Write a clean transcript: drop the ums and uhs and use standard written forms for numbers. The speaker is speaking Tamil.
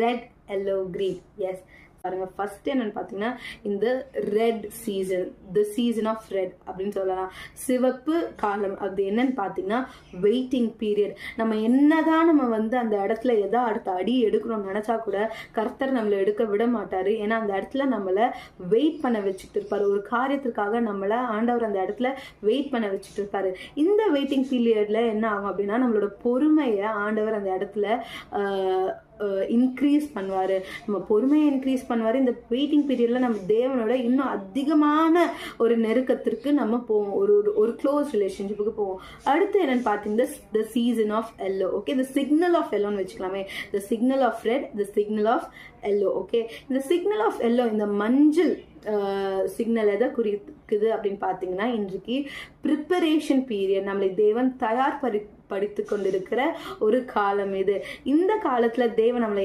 Red, yellow, green. எஸ் பாருங்க, ஃபர்ஸ்ட் என்னன்னு பார்த்தீங்கன்னா இந்த red season, the season of red அப்படின்னு சொல்லலாம். சிவப்பு காலம் அது என்னன்னு பார்த்தீங்கன்னா வெயிட்டிங் பீரியட். நம்ம என்னதான் நம்ம வந்து அந்த இடத்துல அடுத்த அடி எடுக்கணும்னு நினைச்சா கூட கர்த்தர் நம்மளை எடுக்க விட மாட்டாரு. ஏன்னா அந்த இடத்துல நம்மளை வெயிட் பண்ண வச்சுட்டு இருப்பாரு. ஒரு காரியத்திற்காக நம்மளை ஆண்டவர் அந்த இடத்துல வெயிட் பண்ண வச்சுட்டு இருப்பாரு. இந்த வெயிட்டிங் பீரியட்ல என்ன ஆகும் அப்படின்னா நம்மளோட பொறுமையை ஆண்டவர் அந்த இடத்துல இன்க்ரீஸ் பண்ணுவார். நம்ம பொறுமையை இன்க்ரீஸ் பண்ணுவார். இந்த வெயிட்டிங் பீரியடில் நம்ம தேவனோட இன்னும் அதிகமான ஒரு நெருக்கத்திற்கு நம்ம போவோம், ஒரு க்ளோஸ் ரிலேஷன்ஷிப்புக்கு போவோம். அடுத்து என்னன்னு பார்த்தீங்கன்னா the season of yellow. Okay, the signal of எல்லோன்னு வச்சுக்கலாமே. The signal of red, the signal of yellow. Okay, இந்த சிக்னல் ஆஃப் எல்லோ, இந்த மஞ்சள் சிக்னல் எதை குறிக்குது அப்படின்னு பார்த்தீங்கன்னா இன்றைக்கு ப்ரிப்பரேஷன் பீரியட். நம்மளை தேவன் படித்து கொண்டிருக்கிற ஒரு காலம் இது. இந்த காலத்துல தேவன் நம்மளை